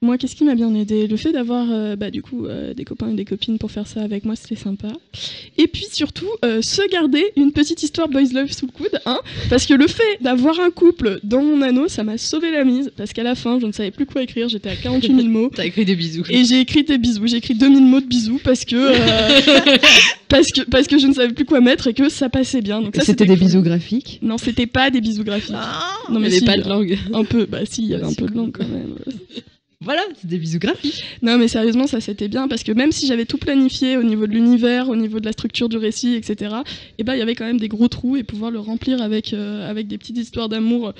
Moi, qu'est-ce qui m'a bien aidé? Le fait d'avoir du coup des copains et des copines pour faire ça avec moi, c'était sympa. Et puis surtout, se garder une petite histoire boys love sous le coude, hein, parce que le fait d'avoir un couple dans mon anneau, ça m'a sauvé la mise, parce qu'à la fin, je ne savais plus quoi écrire, j'étais à 48 000 mots. T'as écrit des bisous. Et j'ai écrit des bisous, j'ai écrit 2000 mots de bisous parce que, parce que je ne savais plus quoi mettre et que ça passait bien. Donc ça, C'était des cool. bisous graphiques. Non, c'était pas des bisous graphiques. Non, Il y avait si, pas de langue. un peu, bah si, il y avait un peu de langue quand même. Voilà, c'est des bisous graphiques. Non, mais sérieusement, ça c'était bien parce que même si j'avais tout planifié au niveau de l'univers, au niveau de la structure du récit, etc., et ben il y avait quand même des gros trous et pouvoir le remplir avec avec des petites histoires d'amour,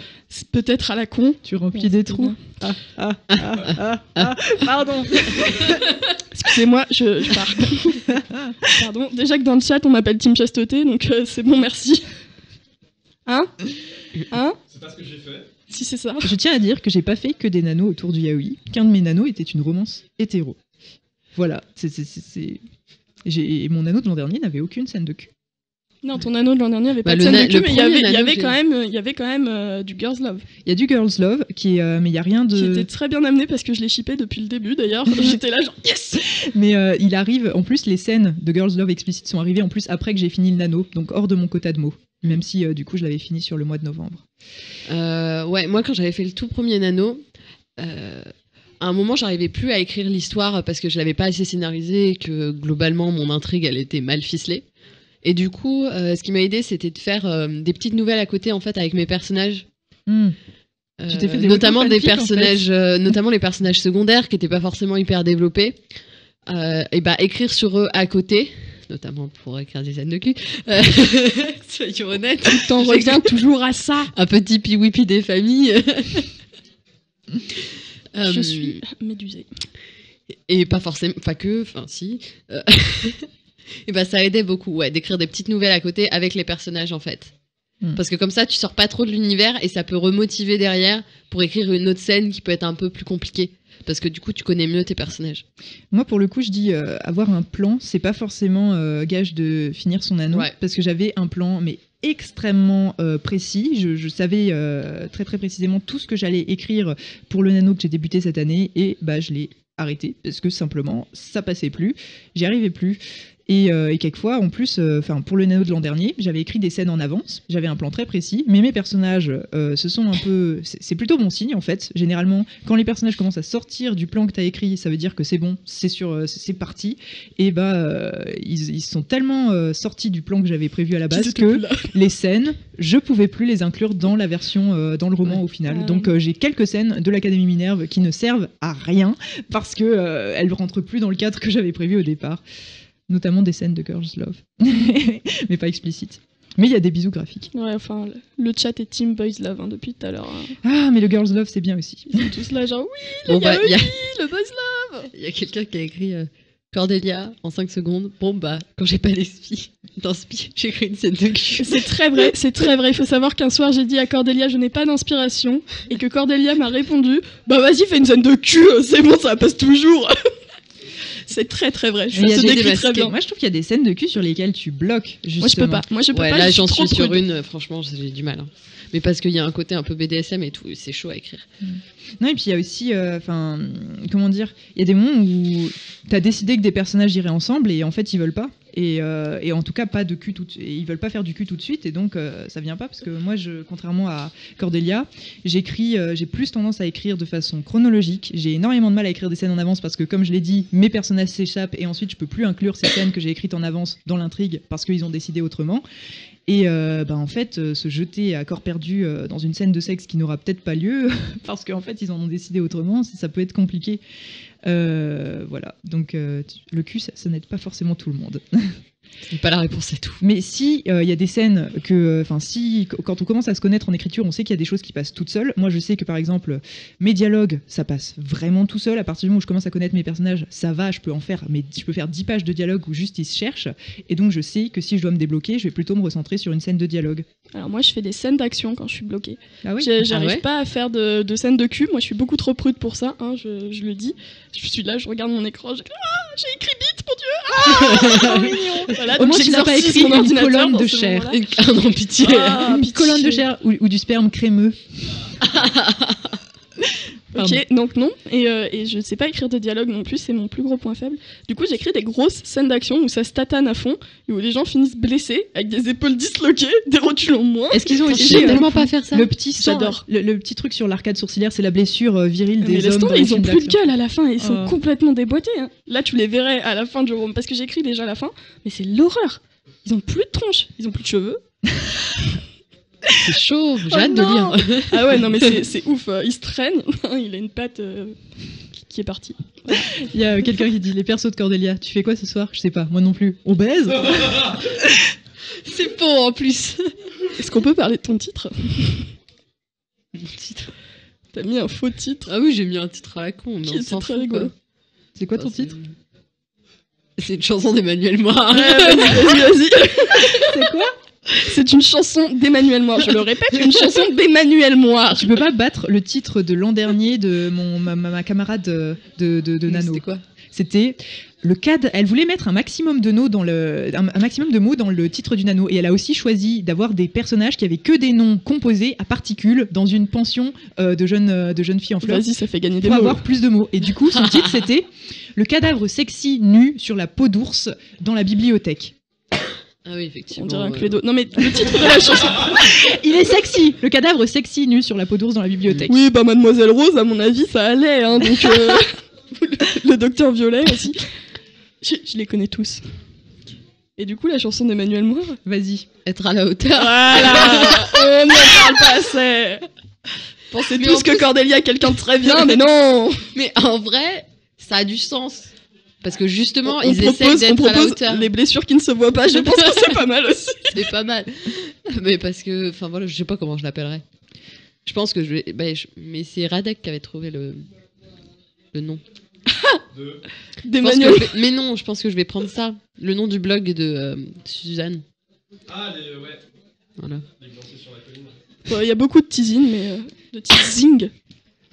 peut-être à la con. Tu remplis Bon, des c'était trous. bien. Pardon. Excusez-moi, je pars. Pardon. Déjà que dans le chat on m'appelle Team Chasteté, donc c'est bon, merci. Hein? C'est pas ce que j'ai fait. Si c'est ça. Je tiens à dire que j'ai pas fait que des nanos autour du yaoi, qu'un de mes nanos était une romance hétéro. Voilà, mon anneau de l'an dernier n'avait aucune scène de cul. Non, ton anneau de l'an dernier avait pas Bah, de le scène de le cul, mais premier il y anneau, avait j'ai- quand même du girls love. Il y a du girls love mais il y a rien Qui de. était très bien amené parce que je l'ai shippé depuis le début d'ailleurs. J'étais là genre yes. Mais il arrive. En plus, les scènes de girls love explicites sont arrivées en plus après que j'ai fini le nano, donc hors de mon quota de mots. Même si du coup je l'avais fini sur le mois de novembre. Ouais, moi quand j'avais fait le tout premier nano, à un moment j'arrivais plus à écrire l'histoire parce que je l'avais pas assez scénarisée et que globalement mon intrigue elle était mal ficelée. Et du coup, ce qui m'a aidé c'était de faire des petites nouvelles à côté en fait avec mes personnages. Tu t'es fait des Notamment des fanfics, en personnages, notamment les personnages secondaires qui étaient pas forcément hyper développés. Et bah écrire sur eux à côté, notamment pour écrire des scènes de cul. Soyons honnêtes. T'en reviens toujours à ça. Un petit piouipi des familles. Je suis médusée. Et pas forcément, pas que, enfin si. Et bah ça aidait beaucoup, ouais, d'écrire des petites nouvelles à côté avec les personnages en fait. Parce que comme ça, tu sors pas trop de l'univers et ça peut remotiver derrière pour écrire une autre scène qui peut être un peu plus compliquée. Parce que du coup, tu connais mieux tes personnages. Moi, pour le coup, je dis avoir un plan, c'est pas forcément gage de finir son anneau. Ouais. Parce que j'avais un plan, mais extrêmement précis. Je savais très très précisément tout ce que j'allais écrire pour le nano que j'ai débuté cette année. Et bah, je l'ai arrêté parce que simplement, ça passait plus. J'y arrivais plus. Et quelquefois, en plus, pour le nano de l'an dernier, j'avais écrit des scènes en avance, j'avais un plan très précis, mais mes personnages se sont un peu... C'est plutôt bon signe, en fait. Généralement, quand les personnages commencent à sortir du plan que tu as écrit, ça veut dire que c'est bon, c'est parti. Et bah, ils sont tellement sortis du plan que j'avais prévu à la base que les scènes, je pouvais plus les inclure dans la version, dans le roman au final. Ah. Donc j'ai quelques scènes de l'Académie Minerve qui ne servent à rien, parce que elles rentrent plus dans le cadre que j'avais prévu au départ. Notamment des scènes de girls love, mais pas explicites. Mais il y a des bisous graphiques. Ouais, enfin, le chat est Team Boys Love hein, depuis tout à l'heure. Hein. Ah, mais le girls love, c'est bien aussi. Ils sont tous là, genre oui, Bon, bah, il y a, le Boys Love. y a quelqu'un qui a écrit Cordelia, en 5 secondes. Bon, bah, quand j'ai pas d'inspi, j'écris une scène de cul. C'est très vrai, c'est très vrai. Il faut savoir qu'un soir, j'ai dit à Cordelia, je n'ai pas d'inspiration. Et que Cordelia m'a répondu, bah vas-y, fais une scène de cul, c'est bon, ça passe toujours. C'est très très vrai. Mais il y a Ça se des décrit démasqués. très bien. Moi, je trouve qu'il y a des scènes de cul sur lesquelles tu bloques, justement. Moi, je peux pas. Moi, je peux Ouais, pas. là, je suis j'en trop suis sur prude. une, franchement, j'ai du mal. Hein. Mais parce qu'il y a un côté un peu BDSM et tout, c'est chaud à écrire. Non, et puis il y a aussi, comment dire, il y a des moments où t'as décidé que des personnages iraient ensemble et en fait ils veulent pas. Et en tout cas pas de cul et ils veulent pas faire du cul tout de suite et donc ça vient pas parce que moi contrairement à Cordelia j'ai plus tendance à écrire de façon chronologique. J'ai énormément de mal à écrire des scènes en avance parce que comme je l'ai dit mes personnages s'échappent et ensuite je peux plus inclure ces scènes que j'ai écrites en avance dans l'intrigue parce qu'ils ont décidé autrement. Et en fait, se jeter à corps perdu dans une scène de sexe qui n'aura peut-être pas lieu, parce qu'en fait, ils en ont décidé autrement, ça peut être compliqué. Voilà, donc le cul, ça n'aide pas forcément tout le monde. C'est pas la réponse à tout. Mais si il y a des scènes quand on commence à se connaître en écriture, on sait qu'il y a des choses qui passent toutes seules. Moi, je sais que par exemple, mes dialogues, ça passe vraiment tout seul. À partir du moment où je commence à connaître mes personnages, ça va, je peux faire 10 pages de dialogue où juste ils se cherchent. Et donc, je sais que si je dois me débloquer, je vais plutôt me recentrer sur une scène de dialogue. Alors moi, je fais des scènes d'action quand je suis bloquée. Ah oui. J'arrive ouais pas à faire de scènes de cul. Moi, je suis beaucoup trop prude pour ça. Hein, je le dis. Je suis là, je regarde mon écran. J'ai écrit bite, mon dieu. Ah, mignon. Voilà, Au donc moins, tu n'as pas j'exorcise écrit mon une ordinateur colonne dans de ce chair. moment-là. Non, pitié. Ah, Une pitié. colonne de chair ou du sperme crémeux. Ok, donc non. Et je sais pas écrire de dialogue non plus, c'est mon plus gros point faible. Du coup, j'écris des grosses scènes d'action où ça se tatane à fond, et où les gens finissent blessés, avec des épaules disloquées, des rotules en moins. Est-ce qu'ils ont Je aussi sais tellement pas faire ça. le petit sang, J'adore. le petit truc sur l'arcade sourcilière, c'est la blessure virile Mais des laisse hommes dans tomber, les ils ont films plus de d'action. gueule à la fin, ils sont Oh. complètement déboîtés. Hein. Là, tu les verrais à la fin du roman, parce que j'écris déjà à la fin, mais c'est l'horreur. Ils ont plus de tronche, ils ont plus de cheveux. C'est chaud, j'ai hâte de non. lire. Ah ouais, non mais c'est ouf, il se traîne, il a une patte qui est partie. Il y a quelqu'un qui dit les persos de Cordelia, tu fais quoi ce soir? Je sais pas, moi non plus. On baise? C'est faux en plus. Est-ce qu'on peut parler de ton titre? Mon titre. T'as mis un faux titre. Ah oui, j'ai mis un titre à la con. Mais Qui on était s'en très fout, rigolo. quoi. C'est quoi ton Ah, c'est- titre? C'est une chanson d'Emmanuel Moir. Vas-y. C'est quoi? C'est une chanson d'Emmanuel Moir. Je le répète, une chanson d'Emmanuel Moir. Tu peux pas battre le titre de l'an dernier de ma camarade de Nano. C'était quoi? C'était le cadre. Elle voulait mettre un maximum de mots un maximum de mots dans le titre du Nano, et elle a aussi choisi d'avoir des personnages qui avaient que des noms composés à particules dans une pension de jeunes filles en fleurs Vas-y, ça fait gagner des pour mots. avoir plus de mots. Et du coup, son titre c'était le cadavre sexy nu sur la peau d'ours dans la bibliothèque. Ah oui, effectivement. On dirait un Cluedo. Non mais le titre de la chanson. Il est sexy, le cadavre sexy nu sur la peau d'ours dans la bibliothèque. Oui, bah Mademoiselle Rose, à mon avis, ça allait. Hein, donc le docteur Violet aussi. Je les connais tous. Et du coup, la chanson d'Emmanuel Moir. Vas-y. Être à la hauteur. Voilà. On n'en parle pas assez. Pensez Mais tous en que plus- Cordelia est quelqu'un de très bien, mais non. Mais en vrai, ça a du sens. Parce que justement, On ils essayent d'être à la propose hauteur. les blessures qui ne se voient pas. Je pense que c'est pas mal aussi. C'est pas mal. Mais parce que, enfin voilà, je sais pas comment je l'appellerais. Je pense que je vais. Mais c'est Radek qui avait trouvé le nom. Je pense D'Emmanuel. que mais non, je pense que je vais prendre ça. Le nom du blog de Suzanne. Ah, ouais. Voilà. Les glantiers sur la colline. Il y a beaucoup de teasing, mais de teasing.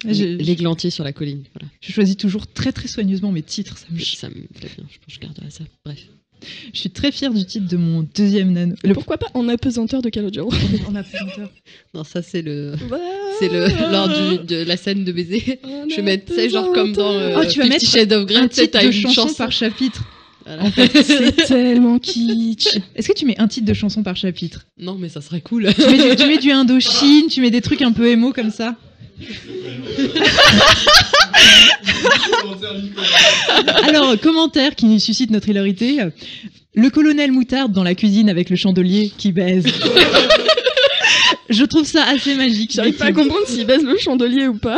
L'églantier sur la colline. Voilà. Je choisis toujours très très soigneusement mes titres. Ça me plaît bien. Je pense que je garderai ça. Bref. Je suis très fière du titre de mon deuxième Nano. Pourquoi pas en apesanteur de Calogero? On a pesanteur. Non, ça c'est le. C'est lors de la scène de baiser. Je vais mettre, tu sais, genre comme dans Oh, tu vas Fifty mettre Shades of Grey, un tu sais, titre t'as de une chanson chanson par chapitre. Voilà. En fait, C'est tellement kitsch. est-ce que tu mets un titre de chanson par chapitre? Non, mais ça serait cool. Tu mets du Indochine, tu mets des trucs un peu émo comme ça. Alors, commentaire qui suscite notre hilarité. Le colonel Moutarde dans la cuisine avec le chandelier qui baise. Je trouve ça assez magique. J'arrive pas à comprendre s'il baise le chandelier ou pas.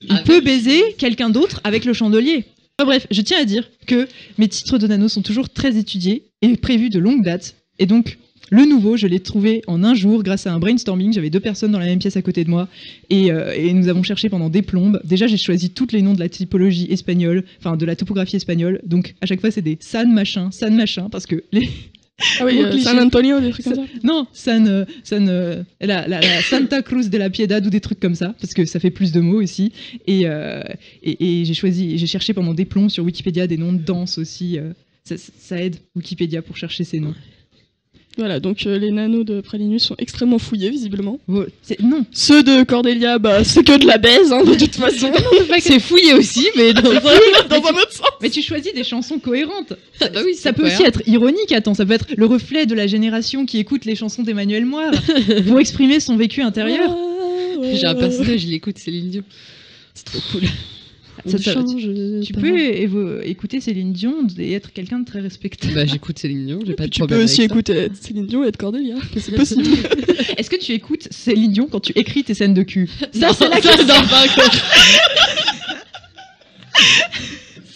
Il peut baiser quelqu'un d'autre avec le chandelier. Enfin, bref, je tiens à dire que mes titres de Nano sont toujours très étudiés et prévus de longue date. Et donc, le nouveau, je l'ai trouvé en un jour grâce à un brainstorming. J'avais 2 personnes dans la même pièce à côté de moi et nous avons cherché pendant des plombes. Déjà, j'ai choisi toutes les noms de la typologie espagnole, enfin de la topographie espagnole. Donc à chaque fois, c'est des San machin, parce que les Ah oui, cliché. San Antonio, des trucs comme ça. non, la Santa Cruz de la Piedad ou des trucs comme ça, parce que ça fait plus de mots aussi. Et j'ai cherché pendant des plombs sur Wikipédia des noms de danse aussi. Ça aide Wikipédia pour chercher ces noms. Voilà, donc les nanos de Pralinus sont extrêmement fouillés, visiblement. Non, Ceux de Cordelia, bah, c'est que de la baise, hein, de toute façon. C'est fouillé aussi, mais dans dans un autre sens. mais tu choisis des chansons cohérentes. bah oui, Ça peut aussi être ironique, attends, ça peut être le reflet de la génération qui écoute les chansons d'Emmanuel Moire pour exprimer son vécu intérieur. J'ai un personnage, il écoute Céline Dion. C'est trop cool. Tu peux écouter Céline Dion et être quelqu'un de très respectable. Bah j'écoute Céline Dion, j'ai pas de Tu problème peux aussi avec ça. écouter Céline Dion et être Cordelia, que c'est possible. Est-ce que tu écoutes Céline Dion quand tu écris tes scènes de cul? Ça, c'est la question.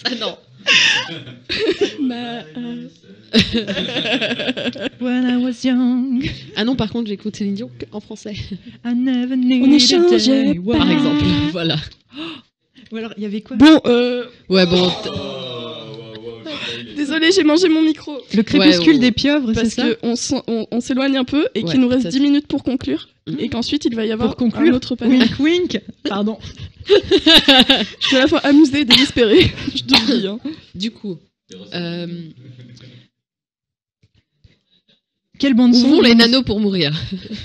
Ça, non. When I was young, Ah non, par contre, j'écoute Céline Dion en français. I never On needed échangeait anyone. Par exemple, voilà. Ou alors, il y avait quoi? Bon, Ouais, bon, désolé, j'ai mangé mon micro. Le crépuscule Ouais, des pieuvres, c'est Parce ça? qu'on s'éloigne un peu et Ouais, qu'il nous reste ça, 10 minutes pour conclure. Mhm. Et qu'ensuite, il va y avoir Pour conclure, un autre panel. wink wink. Pardon. Je suis à la fois amusée et désespérée. Je te le dis. Hein. du coup, Quelle bande où son vont les nanos pour mourir?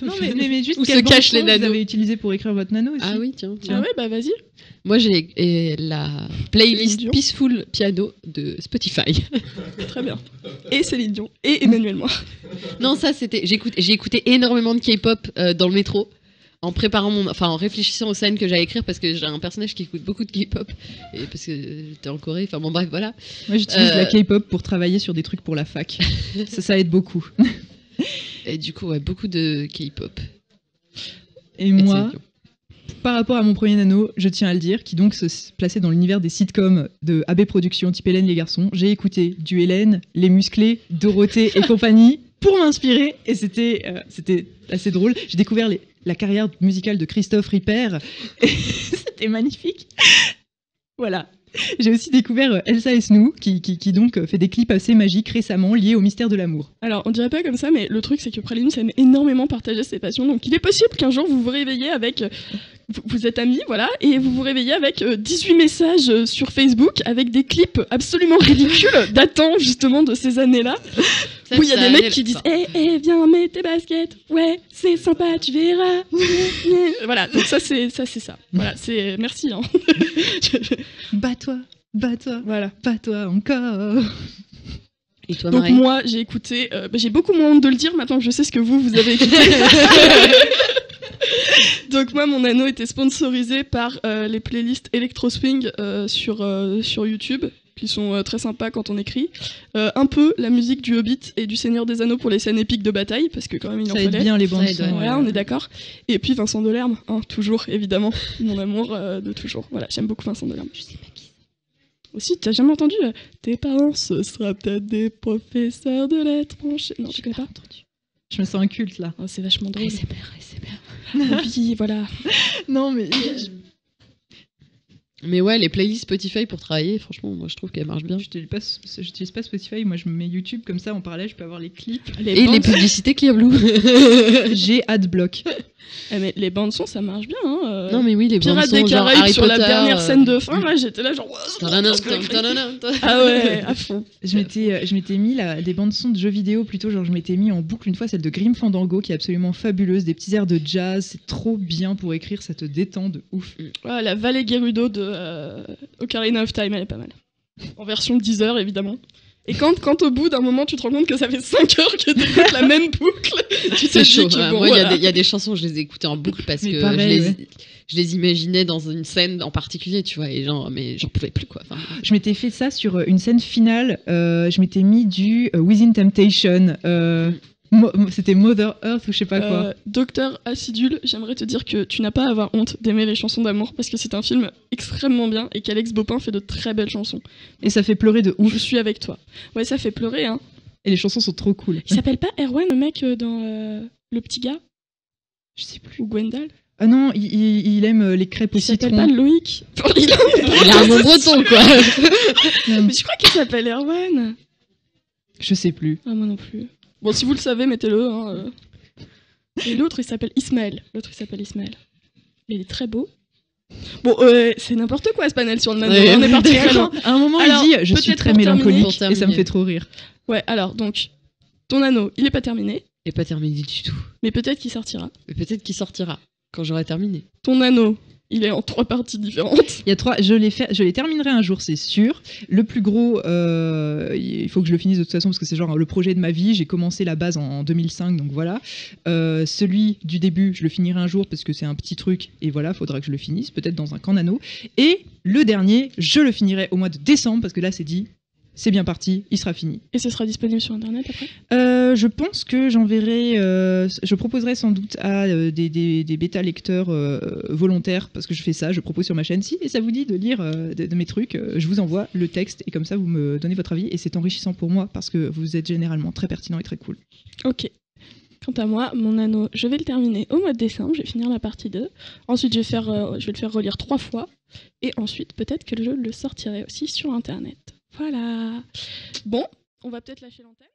Non mais juste Où quelle se bande cachent son les nanos? vous avez utilisé pour écrire votre nano aussi? Ah oui, tiens. Ah ouais, bah vas-y. Moi, j'ai la Céline playlist Dion. Peaceful Piano de Spotify. Très bien. Et Céline Dion. Et Emmanuel Moire. Non, ça, c'était. J'ai écouté énormément de K-pop dans le métro. En préparant en réfléchissant aux scènes que j'allais écrire, parce que j'ai un personnage qui écoute beaucoup de K-pop, et parce que j'étais en Corée, enfin bon bref, voilà. Moi j'utilise la K-pop pour travailler sur des trucs pour la fac. ça aide beaucoup. Et du coup, ouais, beaucoup de K-pop. Et Et moi, Céline Dion. par rapport à mon premier nano, je tiens à le dire, qui donc se plaçait dans l'univers des sitcoms de AB Productions, type Hélène les garçons, j'ai écouté du Hélène, Les Musclés, Dorothée et compagnie pour m'inspirer, et c'était assez drôle. J'ai découvert la carrière musicale de Christophe Ripper, et c'était magnifique. Voilà. J'ai aussi découvert Elsa Esnou, qui donc fait des clips assez magiques récemment liés au mystère de l'amour. Alors, on dirait pas comme ça, mais le truc, c'est que Pralinus aime énormément partager ses passions. Donc, il est possible qu'un jour, vous vous réveillez avec... Vous êtes amis, voilà, et vous vous réveillez avec 18 messages sur Facebook avec des clips absolument ridicules datant justement de ces années-là. Où il y a des mecs qui disent Eh, viens, mets tes baskets. Ouais, c'est sympa, tu verras. Voilà, donc ça, c'est ça. Voilà, c'est... Merci, hein. Bats-toi, Voilà. bats-toi encore. Et toi, Donc Marie? moi, j'ai écouté... j'ai beaucoup moins honte de le dire maintenant que je sais ce que vous avez écouté. Donc moi, mon anneau était sponsorisé par les playlists Electro Swing sur YouTube, qui sont très sympas quand on écrit. Un peu la musique du Hobbit et du Seigneur des Anneaux pour les scènes épiques de bataille, parce que quand même il en Ça aide fallait. bien les bandes aide, son. ouais. Voilà, on est d'accord. Et puis Vincent Delerme, hein, toujours, évidemment. Mon amour de toujours. Voilà, j'aime beaucoup Vincent Delerme. Je sais pas qui c'est. Aussi, t'as jamais entendu Tes parents, ce sera peut-être des professeurs de lettres branchées. Non, tu connais pas entendu. Je me sens un culte là. Oh, c'est vachement drôle. ASMR. Et puis, voilà. Non mais Mais ouais, les playlists Spotify pour travailler, franchement, moi je trouve qu'elles marchent bien. j'utilise pas Spotify, moi je me mets YouTube comme ça en parallèle, je peux avoir les clips. Les Et les bandes... publicités Clear Blue. J'ai Adblock. mais les bandes son, ça marche bien. Hein. Non mais oui, les bandes Pirates son, des genre Caraïbes Harry sur la Potter, dernière scène de fin, là, j'étais là genre... ouais, c'est trop bien ce que j'ai écrit. Ah ouais, à fond. Je m'étais mis des bandes son de jeux vidéo plutôt, genre je m'étais mis en boucle une fois celle de Grim Fandango qui est absolument fabuleuse, des petits airs de jazz, c'est trop bien pour écrire, ça te détend de ouf. Ouais, la Vallée Gerudo de Ocarina of Time, elle est pas mal. En version 10 heures, évidemment. Et quand au bout d'un moment tu te rends compte que ça fait 5 heures que t'écoutes la même boucle, tu te C'est dis chaud. que bon, Moi, il voilà. y a des chansons, je les écoutais en boucle parce Mais que pareil, je les imaginais dans une scène en particulier, tu vois, et genre, mais j'en pouvais plus, quoi. Enfin, Je m'étais fait ça sur une scène finale, je m'étais mis du Within Temptation, c'était Mother Earth ou je sais pas quoi. Docteur Acidule, j'aimerais te dire que tu n'as pas à avoir honte d'aimer les chansons d'amour parce que c'est un film extrêmement bien et qu'Alex Bopin fait de très belles chansons. Et ça fait pleurer de ouf. Je suis avec toi. Ouais, ça fait pleurer, hein. Et les chansons sont trop cool. Il s'appelle pas Erwan, le mec dans Le Petit Gars? Je sais plus. Ou Gwendal? Ah non, il aime les crêpes au Il s'appelle citron. pas Loïc. Il a un nom breton, quoi. Mais je crois qu'il s'appelle Erwan. Je sais plus. Ah, moi non plus. Bon, si vous le savez, mettez-le. Hein. Et l'autre, il s'appelle Ismaël. Il est très beau. Bon, c'est n'importe quoi ce panel sur le nano. Ouais, On est parti très loin. À un moment, Alors, il dit je suis peut-être très pour mélancolique terminer. et ça me fait trop rire. Ouais, alors, donc, ton anneau, il est pas terminé, Il est pas terminé du tout. mais peut-être qu'il sortira. Mais peut-être qu'il sortira quand j'aurai terminé. Ton anneau, il est en 3 parties différentes. Il y a 3, je les terminerai un jour, c'est sûr. Le plus gros, il faut que je le finisse de toute façon parce que c'est genre le projet de ma vie. J'ai commencé la base en 2005, donc voilà. Celui du début, je le finirai un jour parce que c'est un petit truc et voilà, faudra que je le finisse, peut-être dans un camp nano. Et le dernier, je le finirai au mois de décembre parce que là, c'est dit. C'est bien parti, il sera fini. Et ce sera disponible sur internet après? Je pense que j'enverrai, je proposerai sans doute à des bêta lecteurs volontaires, parce que je fais ça, je propose sur ma chaîne, si et ça vous dit de lire de mes trucs, je vous envoie le texte et comme ça vous me donnez votre avis et c'est enrichissant pour moi parce que vous êtes généralement très pertinent et très cool. Ok. Quant à moi, mon anneau, je vais le terminer au mois de décembre, je vais finir la partie 2. Ensuite, je vais le faire relire 3 fois. Et ensuite, peut-être que je le sortirai aussi sur internet. Voilà. Bon, on va peut-être lâcher l'antenne.